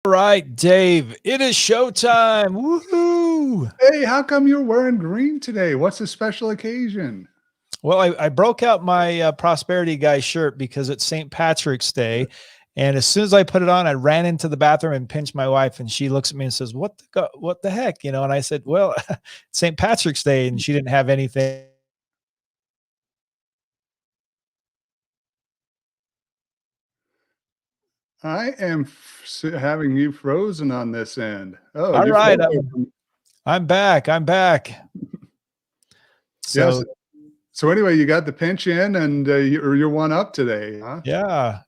All right, Dave, it is showtime. Woohoo! Hey, how come you're wearing green today? What's a special occasion? Well, I broke out my Prosperity Guy shirt because it's St. Patrick's Day. And as soon as I put it on, I ran into the bathroom and pinched my wife. And she looks at me and says, what the heck? And I said, well, St. Patrick's Day. And she didn't have anything. I am having you frozen on this end. Oh, All you right, froze. I'm back. I'm back. Yes. So So anyway, you got the pinch in, and you're one up today, huh?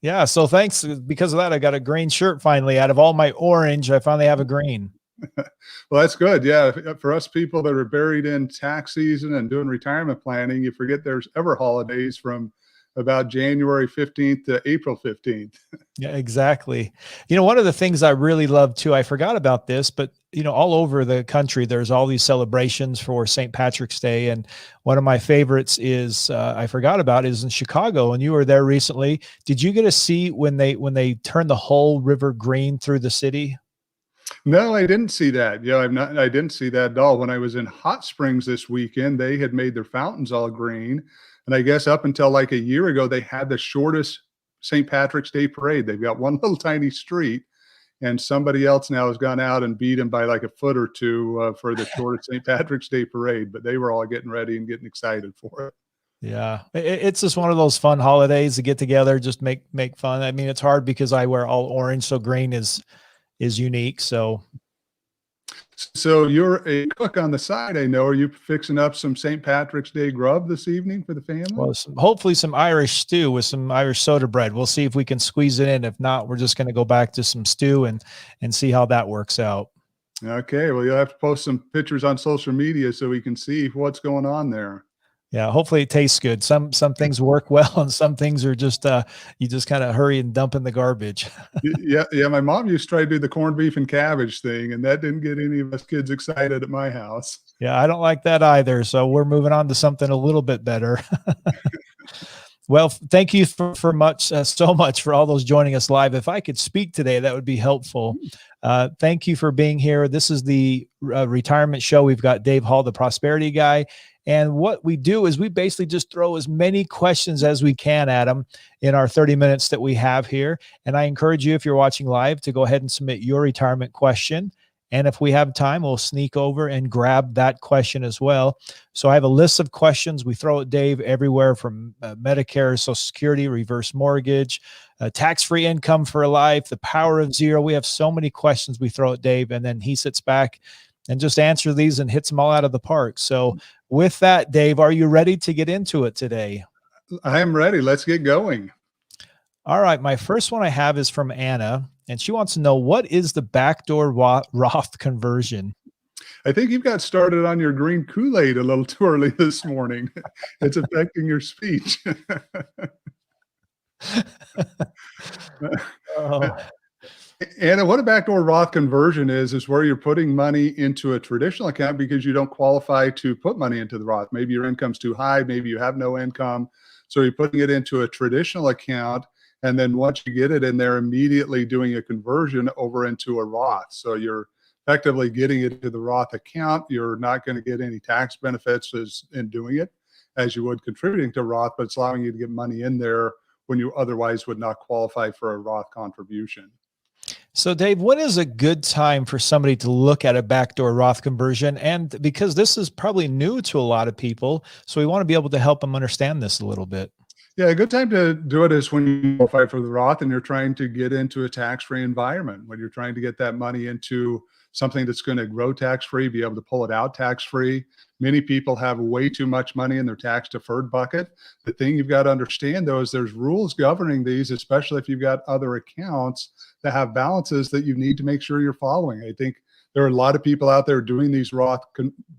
yeah. So thanks. Because of that, I got a green shirt finally. Out of all my orange, I finally have a green. Well, that's good. Yeah, for us people that are buried in tax season and doing retirement planning, you forget there's ever holidays from about January 15th to April 15th. Yeah, exactly. One of the things I really love too, I forgot about this, but all over the country, there's all these celebrations for St. Patrick's Day. And one of my favorites is, I forgot about is in Chicago, and you were there recently. Did you get to see when they turned the whole river green through the city? No, I didn't see that. Yeah, I didn't see that at all. When I was in Hot Springs this weekend, they had made their fountains all green. And I guess up until like a year ago, they had the shortest St. Patrick's Day parade. They've got one little tiny street, and somebody else now has gone out and beat them by like a foot or two for the shortest St. Patrick's Day parade. But they were all getting ready and getting excited for it. Yeah, it's just one of those fun holidays to get together, just make fun. I mean, it's hard because I wear all orange, so green is unique. So you're a cook on the side, I know. Are you fixing up some St. Patrick's Day grub this evening for the family? Well, hopefully some Irish stew with some Irish soda bread. We'll see if we can squeeze it in. If not, we're just going to go back to some stew and see how that works out. Okay, well, you'll have to post some pictures on social media so we can see what's going on there. Yeah, hopefully it tastes good. Some things work well, and some things are just you just kind of hurry and dump in the garbage. Yeah. My mom used to try to do the corned beef and cabbage thing, and that didn't get any of us kids excited at my house. Yeah, I don't like that either. So we're moving on to something a little bit better. Well, thank you so much for all those joining us live. If I could speak today, that would be helpful. Thank you for being here. This is the retirement show. We've got Dave Hall, the Prosperity Guy. And what we do is we basically just throw as many questions as we can at them in our 30 minutes that we have here. And I encourage you, if you're watching live, to go ahead and submit your retirement question. And if we have time, we'll sneak over and grab that question as well. So I have a list of questions. We throw at Dave everywhere from Medicare, Social Security, reverse mortgage, tax-free income for life, the power of zero. We have so many questions we throw at Dave, and then he sits back and just answers these and hits them all out of the park. So with that, Dave, are you ready to get into it today? I am ready. Let's get going. All right. My first one I have is from Anna, and she wants to know, what is the backdoor Roth conversion? I think you've got started on your green Kool-Aid a little too early this morning. It's affecting your speech. Oh. Anna, what a backdoor Roth conversion is where you're putting money into a traditional account because you don't qualify to put money into the Roth. Maybe your income's too high, maybe you have no income. So you're putting it into a traditional account, and then once you get it in there, immediately doing a conversion over into a Roth. So you're effectively getting it to the Roth account. You're not going to get any tax benefits in doing it as you would contributing to Roth, but it's allowing you to get money in there when you otherwise would not qualify for a Roth contribution. So Dave, when is a good time for somebody to look at a backdoor Roth conversion? And because this is probably new to a lot of people, so we want to be able to help them understand this a little bit. Yeah, a good time to do it is when you qualify for the Roth and you're trying to get into a tax-free environment, when you're trying to get that money into something that's going to grow tax-free, be able to pull it out tax-free. Many people have way too much money in their tax deferred bucket. The thing you've got to understand, though, is there's rules governing these, especially if you've got other accounts that have balances that you need to make sure you're following. I think there are a lot of people out there doing these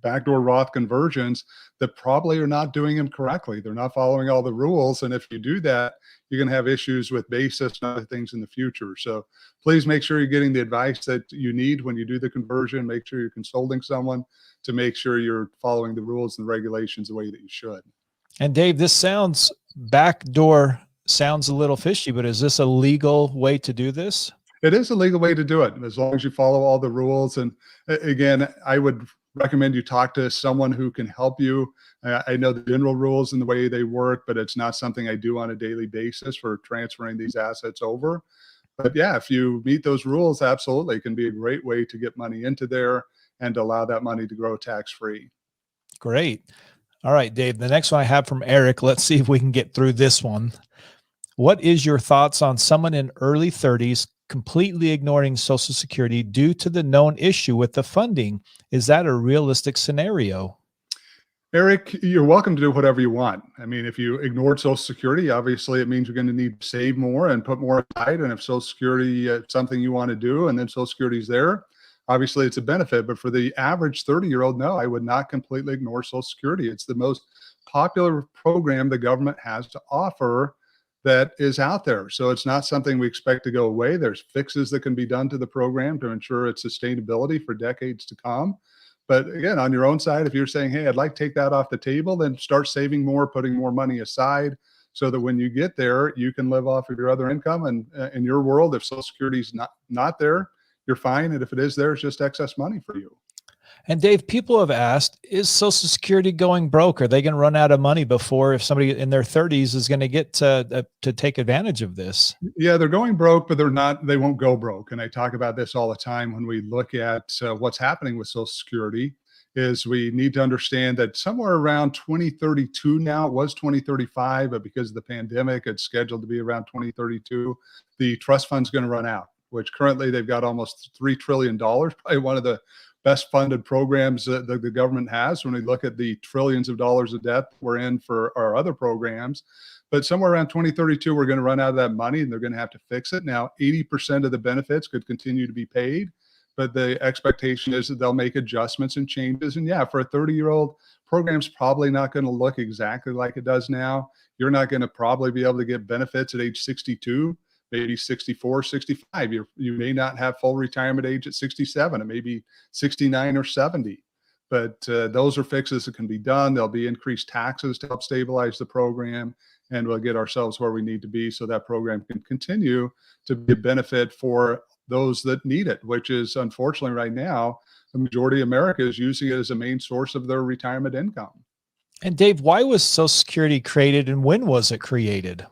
backdoor Roth conversions that probably are not doing them correctly. They're not following all the rules. And if you do that, you're going to have issues with basis and other things in the future. So please make sure you're getting the advice that you need when you do the conversion. Make sure you're consulting someone to make sure you're following the rules and regulations the way that you should. And Dave, backdoor sounds a little fishy, but is this a legal way to do this? It is a legal way to do it, as long as you follow all the rules. And again, I would recommend you talk to someone who can help you. I know the general rules and the way they work, but it's not something I do on a daily basis for transferring these assets over. But yeah, if you meet those rules, absolutely, it can be a great way to get money into there and to allow that money to grow tax-free. Great. All right, Dave, the next one I have from Eric. Let's see if we can get through this one. What is your thoughts on someone in early 30s completely ignoring Social Security due to the known issue with the funding? Is that a realistic scenario? Eric, you're welcome to do whatever you want. I mean, if you ignored Social Security, obviously it means you're going to need to save more and put more aside. And if Social Security is something you want to do, and then Social Security is there, obviously it's a benefit. But for the average 30-year-old, no, I would not completely ignore Social Security. It's the most popular program the government has to offer that is out there. So it's not something we expect to go away. There's fixes that can be done to the program to ensure its sustainability for decades to come. But again, on your own side, if you're saying, hey, I'd like to take that off the table, then start saving more, putting more money aside so that when you get there, you can live off of your other income. And in your world, if Social Security is not there, you're fine. And if it is there, it's just excess money for you. And Dave, people have asked, is Social Security going broke? Are they going to run out of money before, if somebody in their 30s is going to get to take advantage of this? Yeah, they're going broke, but they won't go broke. And I talk about this all the time when we look at what's happening with Social Security. Is we need to understand that somewhere around 2032 now, it was 2035, but because of the pandemic, it's scheduled to be around 2032. The trust fund's going to run out, which currently they've got almost $3 trillion, probably one of the best funded programs that the government has when we look at the trillions of dollars of debt we're in for our other programs. But somewhere around 2032, we're going to run out of that money and they're going to have to fix it. Now, 80% of the benefits could continue to be paid, but the expectation is that they'll make adjustments and changes. And yeah, for a 30-year-old, program's probably not going to look exactly like it does now. You're not going to probably be able to get benefits at age 62, maybe 64, 65. You may not have full retirement age at 67. It may be 69 or 70. But those are fixes that can be done. There'll be increased taxes to help stabilize the program, and we'll get ourselves where we need to be so that program can continue to be a benefit for those that need it, which is unfortunately right now, the majority of America is using it as a main source of their retirement income. And Dave, why was Social Security created and when was it created?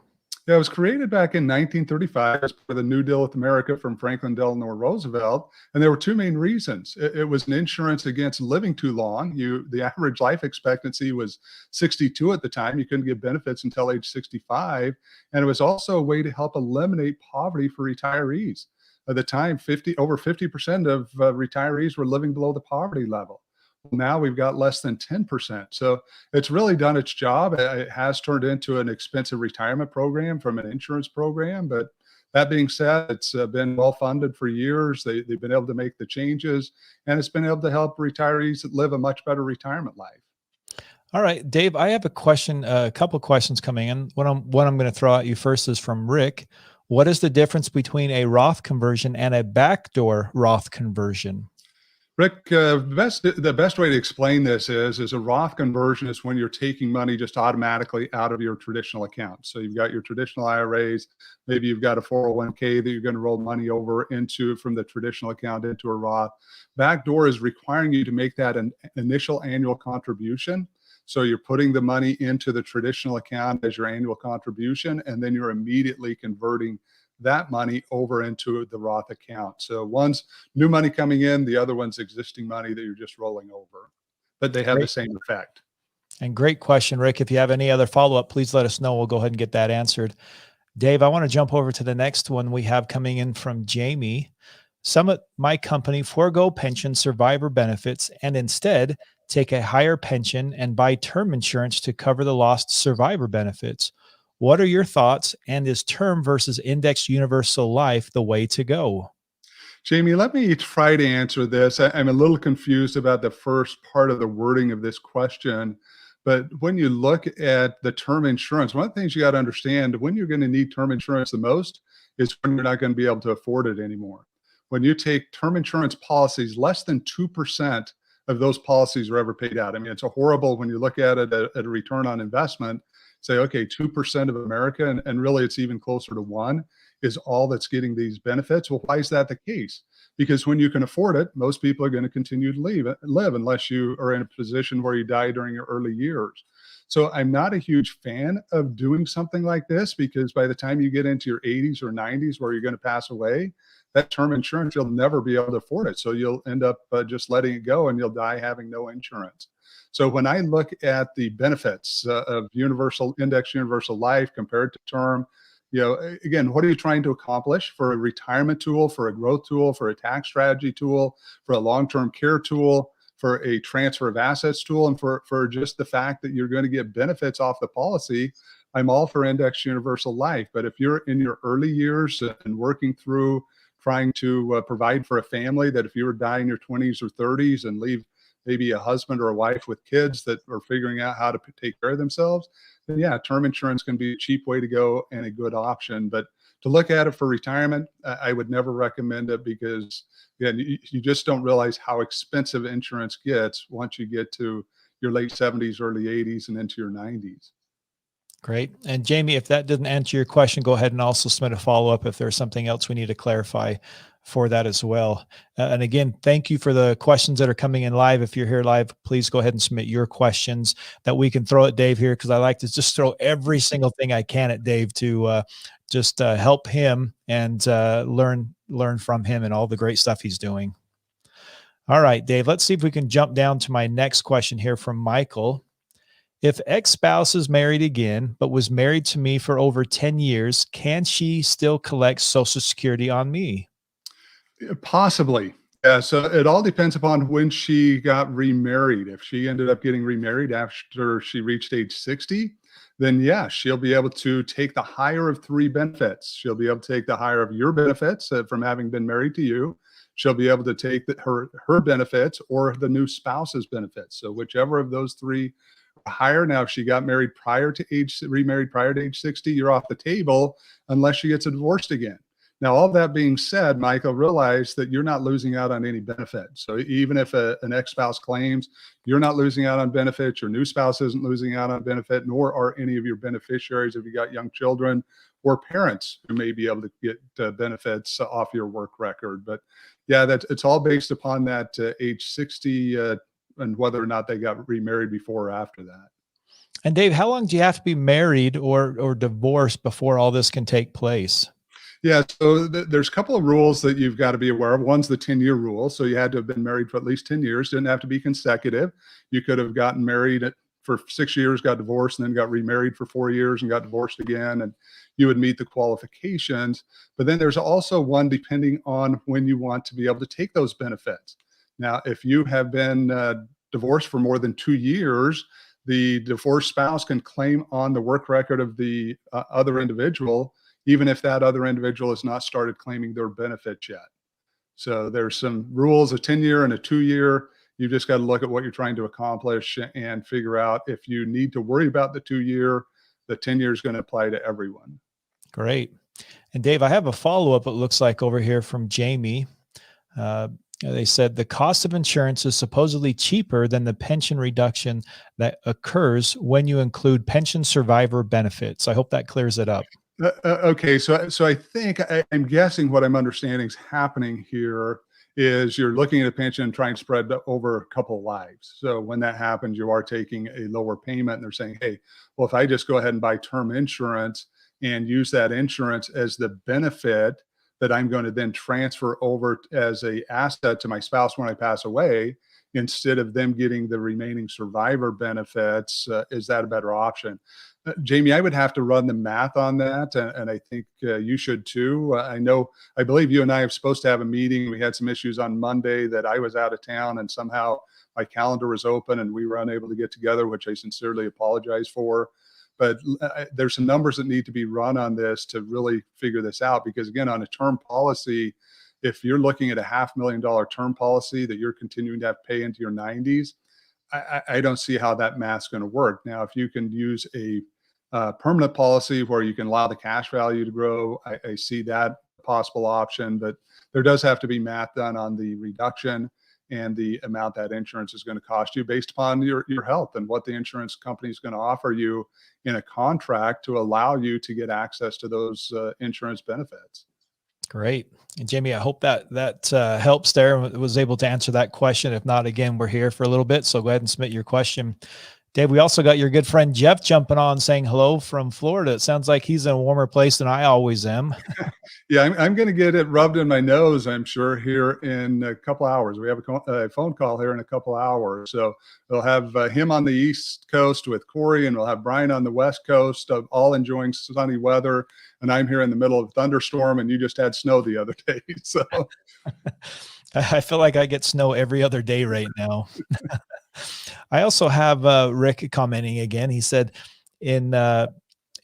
Yeah, it was created back in 1935 as part of the New Deal with America from Franklin Delano Roosevelt. And there were two main reasons. It was an insurance against living too long. The average life expectancy was 62 at the time. You couldn't get benefits until age 65. And it was also a way to help eliminate poverty for retirees. At the time, over 50% of retirees were living below the poverty level. Now we've got less than 10%. So it's really done its job. It has turned into an expensive retirement program from an insurance program. But that being said, it's been well funded for years. They've been able to make the changes, and it's been able to help retirees live a much better retirement life. All right, Dave, I have a couple of questions coming in. One I'm going to throw at you first is from Rick. What is the difference between a Roth conversion and a backdoor Roth conversion? Rick, the best way to explain this is a Roth conversion is when you're taking money just automatically out of your traditional account. So you've got your traditional IRAs, maybe you've got a 401k that you're going to roll money over into from the traditional account into a Roth. Backdoor is requiring you to make that an initial annual contribution. So you're putting the money into the traditional account as your annual contribution, and then you're immediately converting that money over into the Roth account. So one's new money coming in, the other one's existing money that you're just rolling over, but they have the same effect. And great question, Rick. If you have any other follow-up, please let us know. We'll go ahead and get that answered. Dave, I want to jump over to the next one we have coming in from Jamie. Some at my company forego pension survivor benefits and instead take a higher pension and buy term insurance to cover the lost survivor benefits. What are your thoughts? And is term versus index universal life the way to go? Jamie, let me try to answer this. I'm a little confused about the first part of the wording of this question. But when you look at the term insurance, one of the things you got to understand, when you're going to need term insurance the most is when you're not going to be able to afford it anymore. When you take term insurance policies, less than 2% of those policies are ever paid out. I mean, it's a horrible, when you look at it at a return on investment, say, okay, 2% of America, and really it's even closer to 1, is all that's getting these benefits. Well, why is that the case? Because when you can afford it, most people are going to continue to live unless you are in a position where you die during your early years. So I'm not a huge fan of doing something like this, because by the time you get into your 80s or 90s where you're going to pass away, that term insurance, you'll never be able to afford it. So you'll end up just letting it go, and you'll die having no insurance. So when I look at the benefits of universal index, universal life compared to term, again, what are you trying to accomplish? For a retirement tool, for a growth tool, for a tax strategy tool, for a long-term care tool, for a transfer of assets tool, and for just the fact that you're going to get benefits off the policy, I'm all for index universal life. But if you're in your early years and working through trying to provide for a family, that if you were dying in your 20s or 30s and leave maybe a husband or a wife with kids that are figuring out how to take care of themselves, then yeah, term insurance can be a cheap way to go and a good option. But to look at it for retirement, I would never recommend it, because again, you just don't realize how expensive insurance gets once you get to your late 70s, early 80s, and into your 90s. Great. And Jamie, if that didn't answer your question, go ahead and also submit a follow-up if there's something else we need to clarify for that as well. And again, thank you for the questions that are coming in live. If you're here live, please go ahead and submit your questions that we can throw at Dave here, because I like to just throw every single thing I can at Dave to just help him and learn from him and all the great stuff he's doing. All right, Dave, let's see if we can jump down to my next question here from Michael. If ex-spouse is married again, but was married to me for over 10 years, can she still collect Social Security on me? Possibly. Yeah. So it all depends upon when she got remarried. If she ended up getting remarried after she reached age 60, then yeah, she'll be able to take the higher of three benefits. She'll be able to take the higher of your benefits from having been married to you. She'll be able to take her benefits or the new spouse's benefits. So whichever of those three are higher. Now, if she got married remarried prior to age 60, you're off the table unless she gets divorced again. Now, all that being said, Michael, realize that you're not losing out on any benefit. So even if an ex-spouse claims, you're not losing out on benefits, your new spouse isn't losing out on benefit, nor are any of your beneficiaries if you got young children or parents who may be able to get benefits off your work record. But yeah, it's all based upon that age 60 and whether or not they got remarried before or after that. And Dave, how long do you have to be married or divorced before all this can take place? Yeah, so there's a couple of rules that you've got to be aware of. One's the 10-year rule. So you had to have been married for at least 10 years. Didn't have to be consecutive. You could have gotten married for 6 years, got divorced, and then got remarried for 4 years and got divorced again, and you would meet the qualifications. But then there's also one depending on when you want to be able to take those benefits. Now, if you have been divorced for more than 2 years, the divorced spouse can claim on the work record of the other individual, even if that other individual has not started claiming their benefits yet. So there's some rules, a 10-year and a 2-year. You just got to look at what you're trying to accomplish and figure out if you need to worry about the 2-year, the 10-year is going to apply to everyone. Great. And Dave, I have a follow-up, it looks like, over here from Jamie. They said the cost of insurance is supposedly cheaper than the pension reduction that occurs when you include pension survivor benefits. I hope that clears it up. Okay, so I think I'm guessing what I'm understanding is happening here is you're looking at a pension and trying to spread that over a couple of lives. So when that happens, you are taking a lower payment, and they're saying, hey, well, if I just go ahead and buy term insurance and use that insurance as the benefit that I'm going to then transfer over as a asset to my spouse when I pass away, instead of them getting the remaining survivor benefits, is that a better option? Jamie, I would have to run the math on that, and I think you should too. I believe you and I are supposed to have a meeting. We had some issues on Monday that I was out of town, and somehow my calendar was open and we were unable to get together, which I sincerely apologize for. But there's some numbers that need to be run on this to really figure this out, because again, on a term policy, if you're looking at a $500,000 term policy that you're continuing to have to pay into your 90s, I don't see how that math's going to work. Now, if you can use a permanent policy where you can allow the cash value to grow, I see that possible option, but there does have to be math done on the reduction. and the amount that insurance is going to cost you based upon your health and what the insurance company is going to offer you in a contract to allow you to get access to those insurance benefits. Great. And Jamie, I hope that helps there, was able to answer that question. If not, again, we're here for a little bit, so go ahead and submit your question. Dave, we also got your good friend Jeff jumping on saying hello from Florida. It sounds like he's in a warmer place than I always am. Yeah, I'm going to get it rubbed in my nose, I'm sure, here in a couple hours. We have a phone call here in a couple hours. So we'll have him on the East Coast with Corey, and we'll have Brian on the West Coast, all enjoying sunny weather. And I'm here in the middle of a thunderstorm, and you just had snow the other day. So I feel like I get snow every other day right now. I also have Rick commenting again. He said, in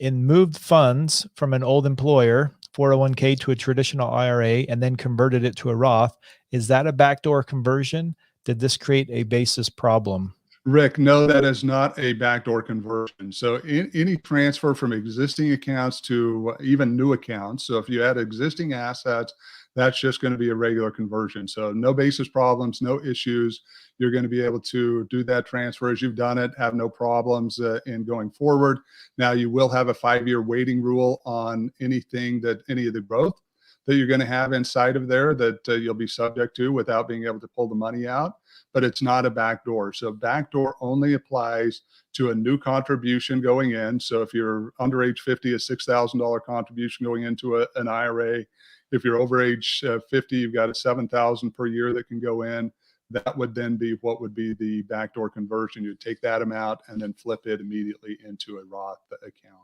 moved funds from an old employer, 401k to a traditional IRA, and then converted it to a Roth. Is that a backdoor conversion? Did this create a basis problem? Rick, no, that is not a backdoor conversion. So any transfer from existing accounts to even new accounts. So if you add existing assets, that's just going to be a regular conversion. So no basis problems, no issues. You're going to be able to do that transfer as you've done it, have no problems in going forward. Now you will have a 5-year waiting rule on anything that any of the growth that you're going to have inside of there that you'll be subject to without being able to pull the money out. But it's not a backdoor. So backdoor only applies to a new contribution going in. So if you're under age 50, a $6,000 contribution going into an IRA. If you're over age 50, you've got a $7,000 per year that can go in. That would then be what would be the backdoor conversion. You'd take that amount and then flip it immediately into a Roth account.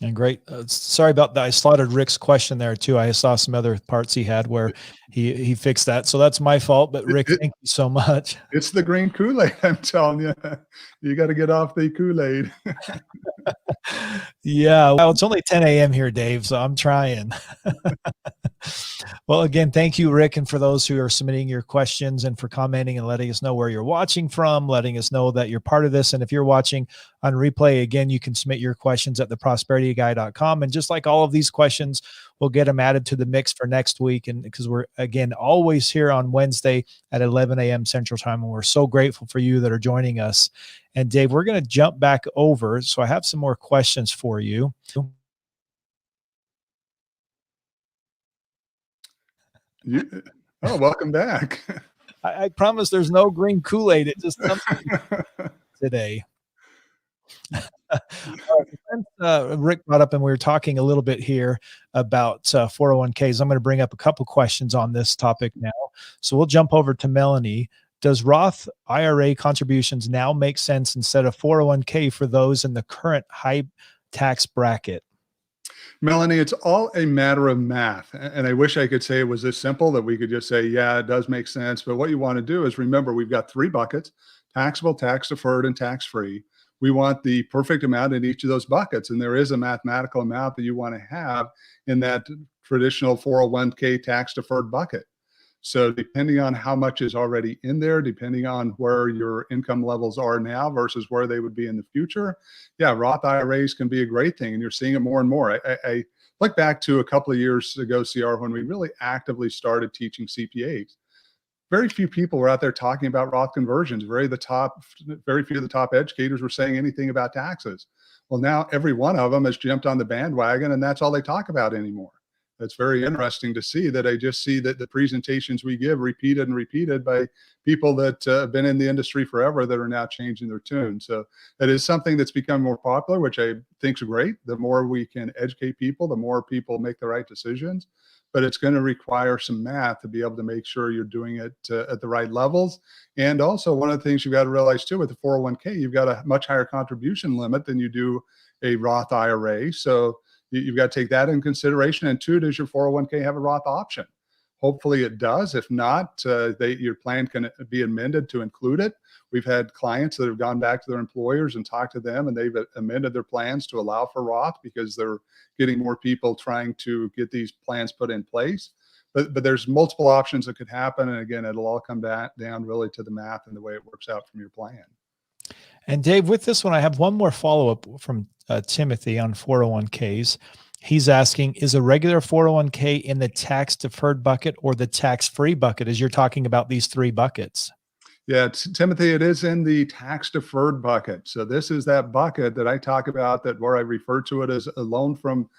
And great. Sorry about that. I slaughtered Rick's question there too. I saw some other parts he had where he fixed that. So that's my fault. But Rick, thank you so much. It's the green Kool-Aid, I'm telling you. You got to get off the Kool-Aid. Yeah. Well, it's only 10 a.m. here, Dave, so I'm trying. Well, again, thank you, Rick. And for those who are submitting your questions and for commenting and letting us know where you're watching from, letting us know that you're part of this. And if you're watching on replay, again, you can submit your questions at theprosperityguy.com. And just like all of these questions, we'll get them added to the mix for next week. And because we're, again, always here on Wednesday at 11 a.m. Central Time. And we're so grateful for you that are joining us. And Dave, we're going to jump back over. So I have some more questions for you. Oh, welcome back. I promise there's no green Kool-Aid. It just comes today. Rick brought up, and we were talking a little bit here about 401ks. I'm going to bring up a couple questions on this topic now. So we'll jump over to Melanie. Does Roth IRA contributions now make sense instead of 401k for those in the current high tax bracket? Melanie, it's all a matter of math. And I wish I could say it was this simple that we could just say, yeah, it does make sense. But what you want to do is remember, we've got 3 buckets: taxable, tax deferred, and tax free. We want the perfect amount in each of those buckets. And there is a mathematical amount that you want to have in that traditional 401k tax deferred bucket. So depending on how much is already in there, depending on where your income levels are now versus where they would be in the future, yeah, Roth IRAs can be a great thing. And you're seeing it more and more. I look back to a couple of years ago, CR, when we really actively started teaching CPAs. Very few people were out there talking about Roth conversions. Very few of the top educators were saying anything about taxes. Well, now every one of them has jumped on the bandwagon, and that's all they talk about anymore. It's very interesting to see that. I just see that the presentations we give repeated and repeated by people that have been in the industry forever that are now changing their tune. So that is something that's become more popular, which I think is great. The more we can educate people, the more people make the right decisions. But it's going to require some math to be able to make sure you're doing it at the right levels. And also, one of the things you've got to realize too, with the 401k, you've got a much higher contribution limit than you do a Roth IRA. So you've got to take that in consideration. And 2, does your 401k have a Roth option? Hopefully it does. If not, your plan can be amended to include it. We've had clients that have gone back to their employers and talked to them, and they've amended their plans to allow for Roth because they're getting more people trying to get these plans put in place. But there's multiple options that could happen. And again, it'll all come back down really to the math and the way it works out from your plan. And Dave, with this one, I have one more follow-up from Timothy on 401ks. He's asking, is a regular 401k in the tax deferred bucket or the tax free bucket, as you're talking about these three buckets? Yeah, Timothy, it is in the tax deferred bucket. So this is that bucket that I talk about, that where I refer to it as a loan from,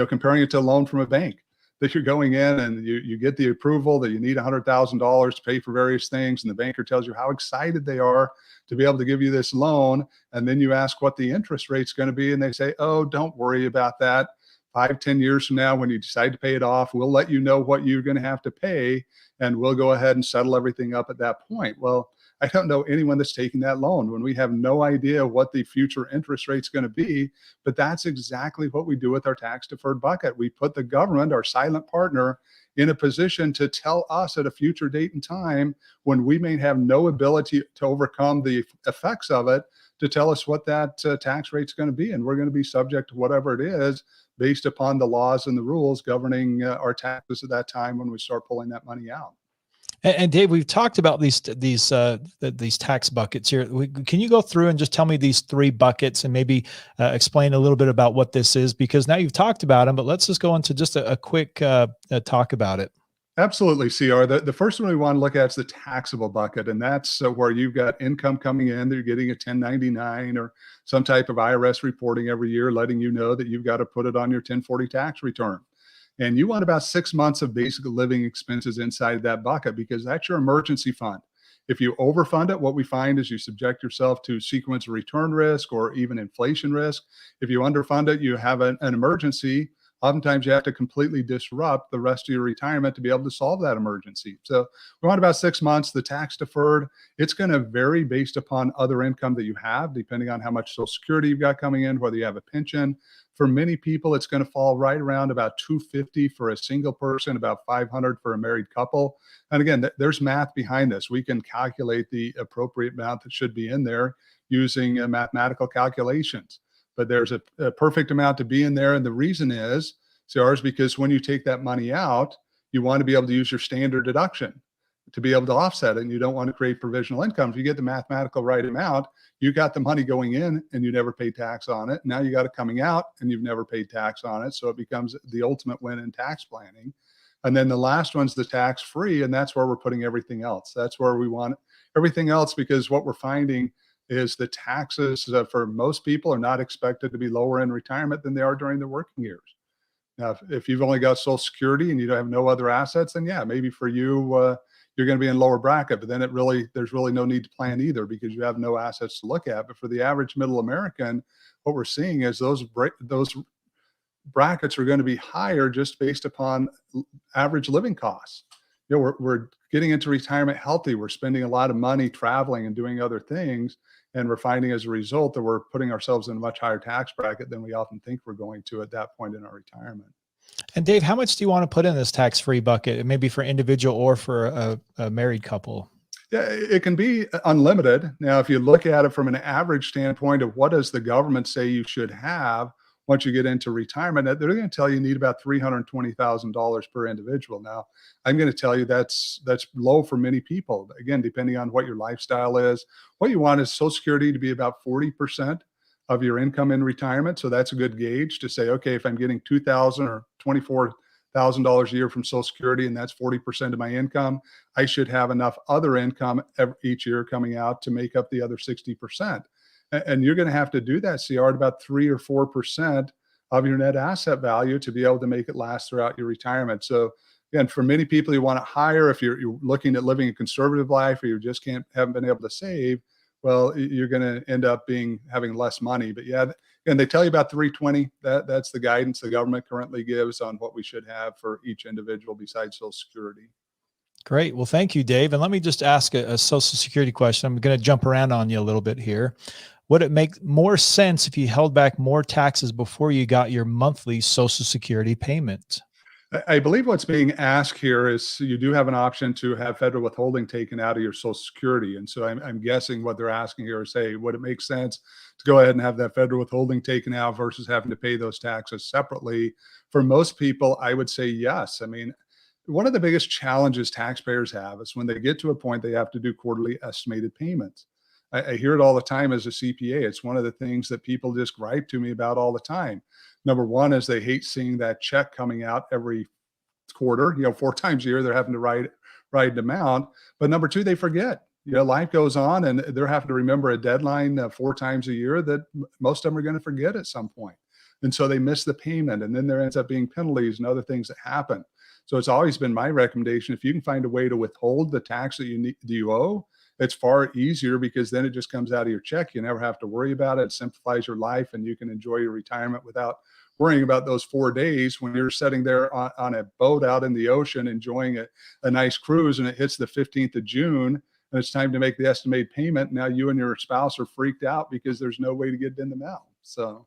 comparing it to a loan from a bank, that you're going in and you get the approval that you need $100,000 to pay for various things. And the banker tells you how excited they are to be able to give you this loan. And then you ask what the interest rate's going to be. And they say, oh, don't worry about that. 5, 10 years from now, when you decide to pay it off, we'll let you know what you're going to have to pay, and we'll go ahead and settle everything up at that point. Well, I don't know anyone that's taking that loan when we have no idea what the future interest rate's going to be. But that's exactly what we do with our tax deferred bucket. We put the government, our silent partner, in a position to tell us at a future date and time, when we may have no ability to overcome the effects of it, to tell us what that tax rate's going to be. And we're going to be subject to whatever it is, based upon the laws and the rules governing our taxes at that time when we start pulling that money out. And Dave, we've talked about these tax buckets here. Can you go through and just tell me these three buckets and maybe explain a little bit about what this is? Because now you've talked about them, but let's just go into just a quick talk about it. Absolutely, CR. The first one we want to look at is the taxable bucket, and that's where you've got income coming in that you're getting a 1099 or some type of IRS reporting every year, letting you know that you've got to put it on your 1040 tax return. And you want about 6 months of basic living expenses inside that bucket, because that's your emergency fund. If you overfund it, what we find is you subject yourself to sequence return risk or even inflation risk. If you underfund it, you have an emergency. Oftentimes you have to completely disrupt the rest of your retirement to be able to solve that emergency. So we want about 6 months. The tax deferred, it's going to vary based upon other income that you have, depending on how much Social Security you've got coming in, whether you have a pension. For many people, it's going to fall right around about $250 for a single person, about $500 for a married couple. And again, there's math behind this. We can calculate the appropriate amount that should be in there using mathematical calculations. But there's a perfect amount to be in there. And the reason is, CR, because when you take that money out, you want to be able to use your standard deduction to be able to offset it. And you don't want to create provisional income. If you get the mathematical right amount, you got the money going in and you never paid tax on it. Now you got it coming out and you've never paid tax on it. So it becomes the ultimate win in tax planning. And then the last one's the tax free. And that's where we're putting everything else. That's where we want everything else, because what we're finding is the taxes for most people are not expected to be lower in retirement than they are during their working years. Now, if you've only got Social Security and you don't have no other assets, then yeah, maybe for you, you're going to be in lower bracket, but then there's really no need to plan either, because you have no assets to look at. But for the average middle American, what we're seeing is those brackets are going to be higher just based upon average living costs. We're getting into retirement healthy. We're spending a lot of money traveling and doing other things. And we're finding as a result that we're putting ourselves in a much higher tax bracket than we often think we're going to at that point in our retirement. And Dave, how much do you want to put in this tax-free bucket, maybe for individual or for a married couple? Yeah, it can be unlimited. Now, if you look at it from an average standpoint of what does the government say you should have once you get into retirement, they're going to tell you need about $320,000 per individual. Now, I'm going to tell you that's low for many people. Again, depending on what your lifestyle is, what you want is Social Security to be about 40% of your income in retirement. So that's a good gauge to say, okay, if I'm getting $2,000 or $24,000 a year from Social Security, and that's 40% of my income, I should have enough other income each year coming out to make up the other 60%. And you're going to have to do that, CR, at about 3 or 4% of your net asset value to be able to make it last throughout your retirement. So again, for many people, you want it higher. If you're looking at living a conservative life, or you just haven't been able to save, well, you're going to end up having less money. But yeah, and they tell you about 320. That's the guidance the government currently gives on what we should have for each individual besides Social Security. Great. Well, thank you, Dave. And let me just ask a Social Security question. I'm going to jump around on you a little bit here. Would it make more sense if you held back more taxes before you got your monthly Social Security payment? I believe what's being asked here is you do have an option to have federal withholding taken out of your Social Security. And so I'm guessing what they're asking here is, hey, would it make sense to go ahead and have that federal withholding taken out versus having to pay those taxes separately? For most people, I would say yes. I mean, one of the biggest challenges taxpayers have is when they get to a point they have to do quarterly estimated payments. I hear it all the time as a CPA. It's one of the things that people just gripe to me about all the time. Number one is they hate seeing that check coming out every quarter, 4 times a year, they're having to write an amount. But number two, they forget. Life goes on, and they're having to remember a deadline 4 times a year that most of them are going to forget at some point. And so they miss the payment, and then there ends up being penalties and other things that happen. So it's always been my recommendation, if you can find a way to withhold the tax that you owe, it's far easier, because then it just comes out of your check. You never have to worry about it. It simplifies your life, and you can enjoy your retirement without worrying about those 4 days when you're sitting there on a boat out in the ocean enjoying a nice cruise, and it hits the 15th of June and it's time to make the estimated payment. Now you and your spouse are freaked out because there's no way to get it in the mail. So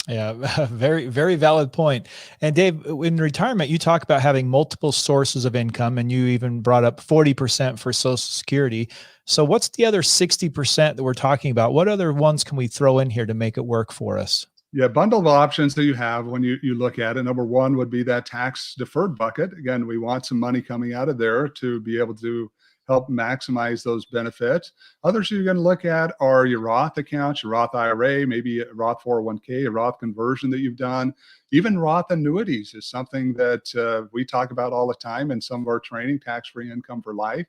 yeah, very, very valid point. And Dave, in retirement, you talk about having multiple sources of income, and you even brought up 40% for Social Security. So what's the other 60% that we're talking about? What other ones can we throw in here to make it work for us? yeah, bundle of options that you have when you look at it. Number one would be that tax deferred bucket. Again, we want some money coming out of there to be able to help maximize those benefits. Others you're going to look at are your Roth accounts, your Roth IRA, maybe a Roth 401k, a Roth conversion that you've done. Even Roth annuities is something that we talk about all the time in some of our training, tax-free income for life.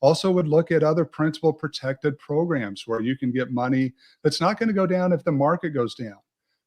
Also would look at other principal protected programs where you can get money that's not going to go down if the market goes down.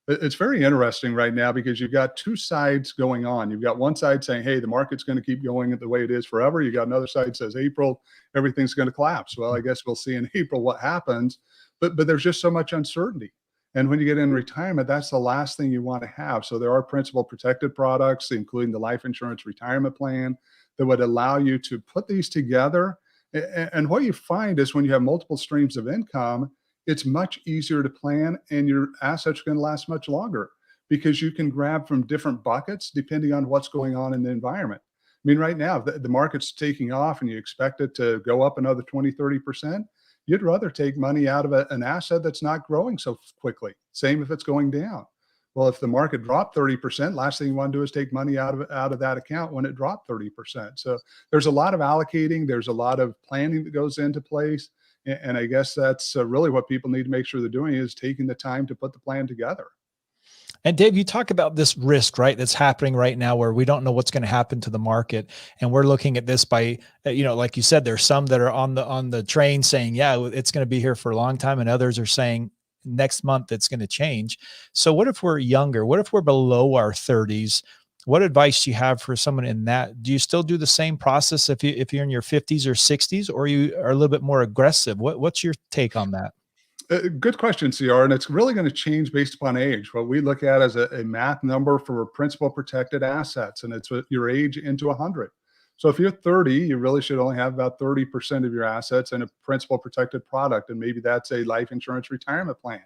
It's very interesting right now because you've got two sides going on. You've got one side saying, hey, the market's going to keep going the way it is forever. You got another side that says April, everything's going to collapse. Well, I guess we'll see in April what happens, but there's just so much uncertainty. And when you get in retirement, that's the last thing you want to have. So there are principal protected products, including the life insurance retirement plan, that would allow you to put these together. And what you find is when you have multiple streams of income, it's much easier to plan, and your assets are going to last much longer because you can grab from different buckets depending on what's going on in the environment. I mean, right now, the market's taking off and you expect it to go up another 20, 30%. You'd rather take money out of an asset that's not growing so quickly. Same if it's going down. Well, if the market dropped 30%, last thing you want to do is take money out of that account when it dropped 30%. So there's a lot of allocating. There's a lot of planning that goes into place. And I guess that's really what people need to make sure they're doing, is taking the time to put the plan together. And Dave, you talk about this risk, right? That's happening right now where we don't know what's going to happen to the market. And we're looking at this by, like you said, there's some that are on the train saying, yeah, it's going to be here for a long time. And others are saying next month it's going to change. So what if we're younger? What if we're below our 30s? What advice do you have for someone in that? Do you still do the same process if you're in your 50s or 60s, or you are a little bit more aggressive? What's your take on that? Good question, CR, and it's really going to change based upon age. What we look at as a math number for principal protected assets, and it's your age into 100. So if you're 30, you really should only have about 30% of your assets in a principal protected product, and maybe that's a life insurance retirement plan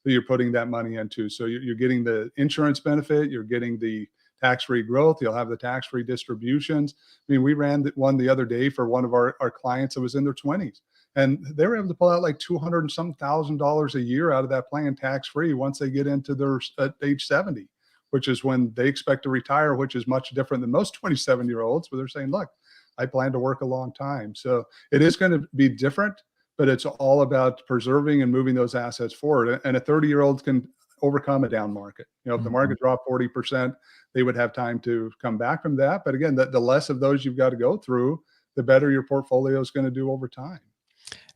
that you're putting that money into. So you're getting the insurance benefit, you're getting the tax-free growth, you'll have the tax-free distributions. I mean, we ran one the other day for one of our clients that was in their 20s. And they were able to pull out like $200 and some $1,000 a year out of that plan tax-free once they get into their age 70, which is when they expect to retire, which is much different than most 27-year-olds. But they're saying, look, I plan to work a long time. So it is going to be different, but it's all about preserving and moving those assets forward. And a 30-year-old can overcome a down market. If the market dropped 40%, they would have time to come back from that. But again, the less of those you've got to go through, the better your portfolio is going to do over time.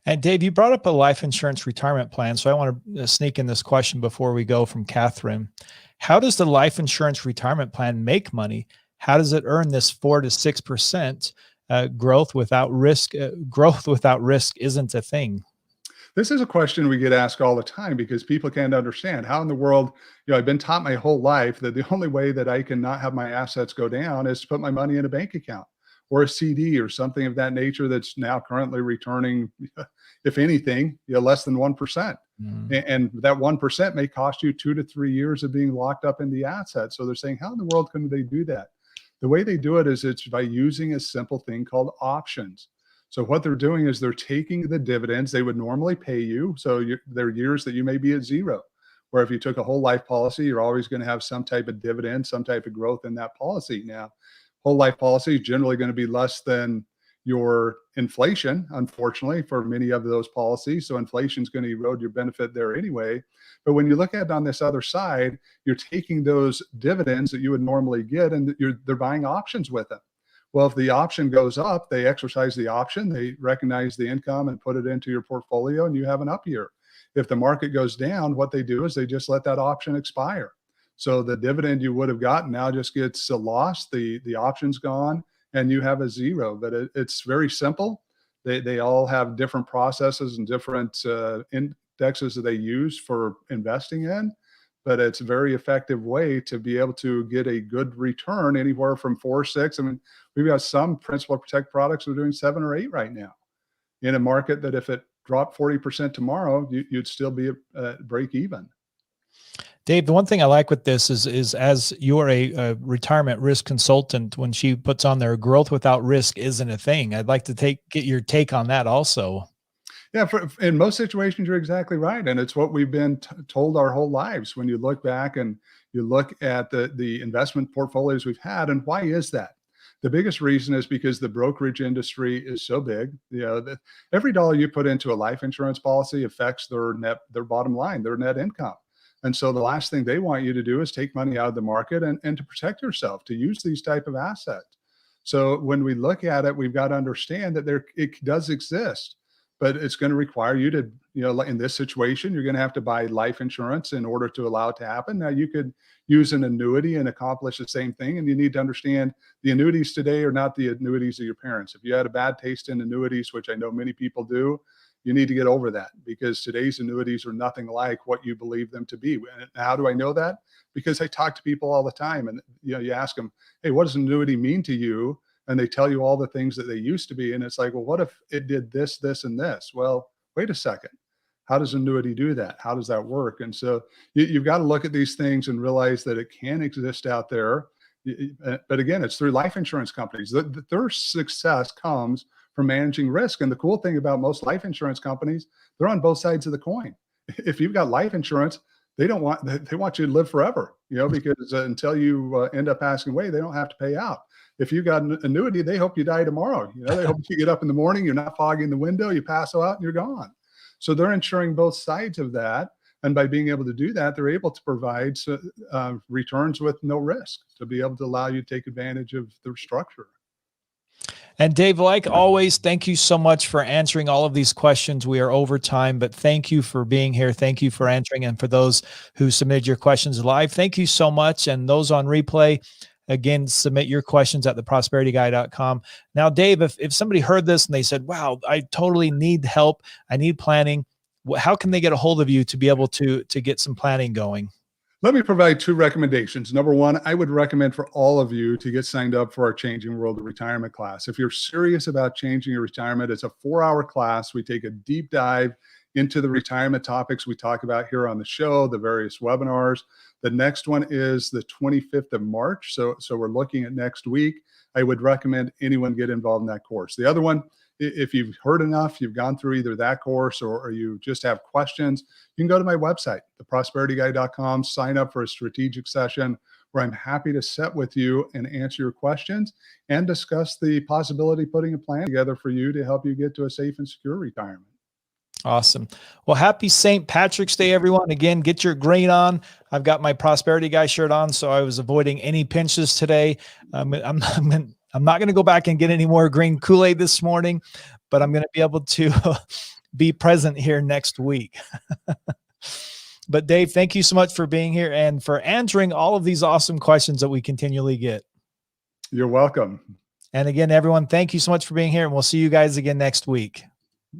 And Dave, you brought up a life insurance retirement plan. So I want to sneak in this question before we go from Catherine. How does the life insurance retirement plan make money? How does it earn this 4 to 6% growth without risk? Growth without risk isn't a thing. This is a question we get asked all the time because people can't understand how in the world, I've been taught my whole life that the only way that I can not have my assets go down is to put my money in a bank account or a CD or something of that nature that's now currently returning, if anything, less than 1%. And that 1% may cost you 2 to 3 years of being locked up in the asset. So they're saying, how in the world can they do that? The way they do it is it's by using a simple thing called options. So what they're doing is they're taking the dividends they would normally pay you. So there are years that you may be at zero, where if you took a whole life policy, you're always going to have some type of dividend, some type of growth in that policy. Now, whole life policy is generally going to be less than your inflation, unfortunately, for many of those policies. So inflation is going to erode your benefit there anyway. But when you look at it on this other side, you're taking those dividends that you would normally get, and they're buying options with them. Well, if the option goes up, they exercise the option, they recognize the income and put it into your portfolio, and you have an up year. If the market goes down, what they do is they just let that option expire. So the dividend you would have gotten now just gets lost. The option's gone, and you have a zero. But it's very simple. They all have different processes and different indexes that they use for investing in, but it's a very effective way to be able to get a good return, anywhere from 4 or 6. I mean, we've got some principal protect products that are doing 7 or 8 right now, in a market that if it dropped 40% tomorrow, you'd still be at break even. Dave, the one thing I like with this is as you're a retirement risk consultant, when she puts on there, growth without risk isn't a thing. I'd like to get your take on that also. Yeah, in most situations, you're exactly right. And it's what we've been told our whole lives. When you look back and you look at the investment portfolios we've had, and why is that? The biggest reason is because the brokerage industry is so big. You know, every dollar you put into a life insurance policy affects their bottom line, their net income. And so the last thing they want you to do is take money out of the market and to protect yourself, to use these type of assets. So when we look at it, we've got to understand that it does exist, but it's going to require you to, you know, in this situation, you're going to have to buy life insurance in order to allow it to happen. Now, you could use an annuity and accomplish the same thing. And you need to understand the annuities today are not the annuities of your parents. If you had a bad taste in annuities, which I know many people do, you need to get over that, because today's annuities are nothing like what you believe them to be. And how do I know that? Because I talk to people all the time, and you ask them, hey, what does an annuity mean to you? And they tell you all the things that they used to be. And it's like, well, what if it did this, this, and this? Well, wait a second. How does annuity do that? How does that work? And so you've got to look at these things and realize that it can exist out there. But again, it's through life insurance companies. Their success comes from managing risk. And the cool thing about most life insurance companies, they're on both sides of the coin. If you've got life insurance, they want you to live forever, because until you end up passing away, they don't have to pay out. If you've got an annuity, they hope you die tomorrow. They hope you get up in the morning, you're not fogging the window, you pass out and you're gone. So they're insuring both sides of that. And by being able to do that, they're able to provide returns with no risk, to be able to allow you to take advantage of their structure. And Dave, like always, thank you so much for answering all of these questions. We are over time, but thank you for being here. Thank you for answering. And for those who submitted your questions live, thank you so much. And those on replay, again, submit your questions at theprosperityguy.com. Now, Dave, if somebody heard this and they said, wow, I totally need help, I need planning, how can they get a hold of you to be able to get some planning going? Let me provide 2 recommendations. Number 1, I would recommend for all of you to get signed up for our Changing World of Retirement class. If you're serious about changing your retirement, it's a 4-hour class. We take a deep dive into the retirement topics we talk about here on the show, the various webinars. The next one is the 25th of March. So we're looking at next week. I would recommend anyone get involved in that course. The other one, if you've heard enough, you've gone through either that course or you just have questions, you can go to my website, theprosperityguy.com, sign up for a strategic session where I'm happy to sit with you and answer your questions and discuss the possibility of putting a plan together for you to help you get to a safe and secure retirement. Awesome. Well, happy St. Patrick's Day, everyone. Again, get your green on. I've got my Prosperity Guy shirt on, so I was avoiding any pinches today. I'm not going to go back and get any more green Kool-Aid this morning, but I'm going to be able to be present here next week. But Dave, thank you so much for being here and for answering all of these awesome questions that we continually get. You're welcome. And again, everyone, thank you so much for being here, and we'll see you guys again next week.